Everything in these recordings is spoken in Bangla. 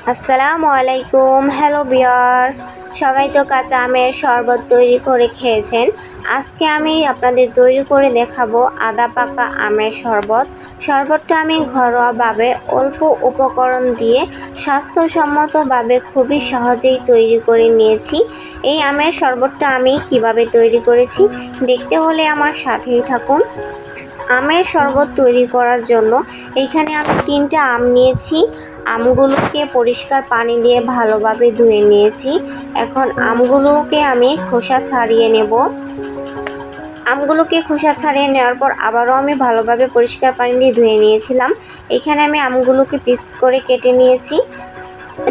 আসসালামু আলাইকুম। হ্যালো ভিউয়ার্স, সবাই তো কাঁচা আমের শরবত তৈরি করে খেয়েছেন। আজকে আমি আপনাদের তৈরি করে দেখাবো আদা পাকা আমের শরবত। শরবতটা আমি ঘরোয়াভাবে অল্প উপকরণ দিয়ে স্বাস্থ্যসম্মতভাবে খুবই সহজেই তৈরি করে নিয়েছি। এই আমের শরবতটা আমি কিভাবে তৈরি করেছি দেখতে হলে আমার সাথেই থাকুন। আমের শরবত তৈরি করার জন্য এইখানে আমি 3টা আম নিয়েছি। আমগুলোকে পরিষ্কার পানি দিয়ে ভালোভাবে ধুয়ে নিয়েছি। এখন আমগুলোকে আমি খোসা ছাড়িয়ে নেব। আমগুলোকে খোসা ছাড়িয়ে নেওয়ার পর আবারও আমি ভালোভাবে পরিষ্কার পানি দিয়ে ধুয়ে নিয়েছিলাম। এখানে আমি আমগুলোকে পিস করে কেটে নিয়েছি।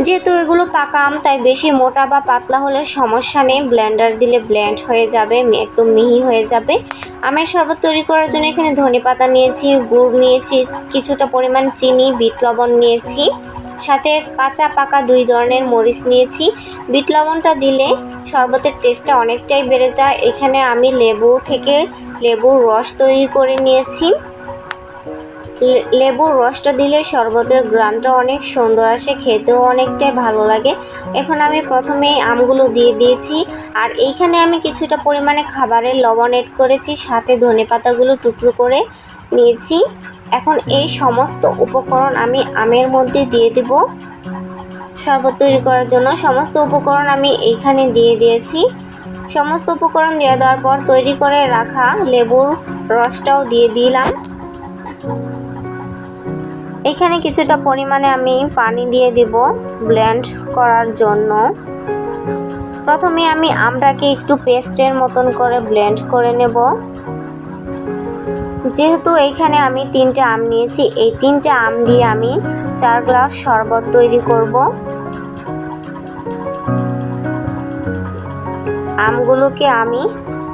যেহেতু এগুলো পাকা আম তাই বেশি মোটা বা পাতলা হলে সমস্যা নেই, ব্লেন্ডার দিলে ব্লেন্ড হয়ে যাবে, একদম মিহি হয়ে যাবে। আমের শরবত তৈরি করার জন্য এখানে ধনেপাতা নিয়েছি, গুড় নিয়েছি, কিছুটা পরিমাণ চিনি, বিট লবণ নিয়েছি, সাথে কাঁচা পাকা 2 ধরনের মরিচ নিয়েছি। বিট লবণটা দিলে শরবতের টেস্টটা অনেকটাই বেড়ে যায়। এখানে আমি লেবু থেকে লেবুর রস তৈরি করে নিয়েছি। লেবুর রসটা দিলে শরবতের ঘ্রাণটা অনেক সুন্দর আসে, খেতেও অনেকটাই ভালো লাগে। এখন আমি প্রথমেই আমগুলো দিয়ে দিয়েছি, আর এইখানে আমি কিছুটা পরিমাণে খাবারের লবণ এড করেছি, সাথে ধনেপাতাগুলো টুকরো করে নিয়েছি। এখন এই সমস্ত উপকরণ আমি আমের মধ্যে দিয়ে দেব। শরবত তৈরি করার জন্য সমস্ত উপকরণ আমি এইখানে দিয়ে দিয়েছি। সমস্ত উপকরণ দিয়ে দেওয়ার পর তৈরি করে রাখা লেবুর রসটাও দিয়ে দিলাম। এখানে কিছুটা পরিমাণে আমি পানি দিয়ে দিব ব্লেন্ড করার জন্য। প্রথমে আমি আমটাকে একটু পেস্টের মতন করে ব্লেন্ড করে নেব। যেহেতু এইখানে আমি 3টে আম নিয়েছি, এই 3টে আম দিয়ে আমি 4 গ্লাস শরবত তৈরি করব। আমগুলোকে আমি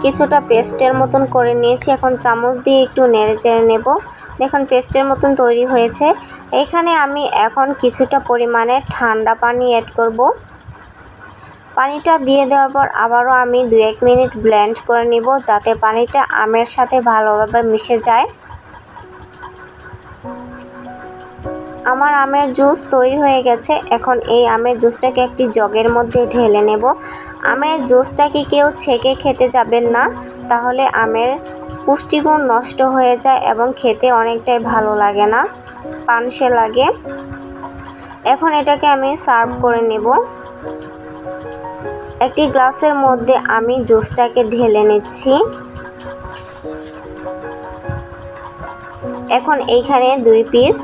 কিছুটা পেস্টের মতন করে নিয়েছি। এখন চামচ দিয়ে একটু নেড়ে চেড়ে নেব। দেখুন পেস্টের মতন তৈরি হয়েছে। এখানে আমি এখন কিছুটা পরিমাণে ঠান্ডা পানি অ্যাড করব। পানিটা দিয়ে দেওয়ার পর আবারও আমি 2-1 মিনিট ব্লেন্ড করে নিব, যাতে পানিটা আমের সাথে ভালোভাবে মিশে যায়। আমার আমের জুস তৈরি হয়ে গেছে। এখন এই আমের জুসটাকে একটি জগের মধ্যে ঢেলে নেব। আমের জুসটাকে কেউ ছেঁকে খেতে যাবেন না, তাহলে আমের পুষ্টিগুণ নষ্ট হয়ে যায় এবং খেতে অনেকটাই ভালো লাগে না, পানসে লাগে। এখন এটাকে আমি সার্ভ করে নেব। একটি গ্লাসের মধ্যে আমি জুসটাকে ঢেলে নিচ্ছি। এখন এইখানে 2 পিস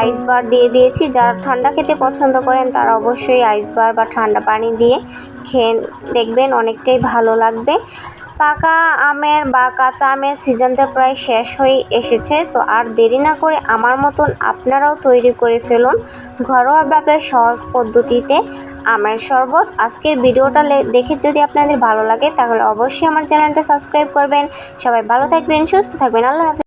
আইস বার দিয়ে দিয়েছি। যারা ঠান্ডা খেতে পছন্দ করেন তারা অবশ্যই আইস বার বা ঠান্ডা পানি দিয়ে খেয়ে দেখবেন, অনেকটাই ভালো লাগবে। পাকা আমের বা কাঁচা আমের সিজনটা প্রায় শেষ হয়ে এসেছে, তো আর দেরি না করে আমার মতন আপনারাও তৈরি করে ফেলুন ঘরোয়াভাবে সহজ পদ্ধতিতে আমের শরবত। আজকের ভিডিওটা দেখে যদি আপনাদের ভালো লাগে তাহলে অবশ্যই আমার চ্যানেলটা সাবস্ক্রাইব করবেন। সবাই ভালো থাকবেন, সুস্থ থাকবেন। আল্লাহ হাফেজ।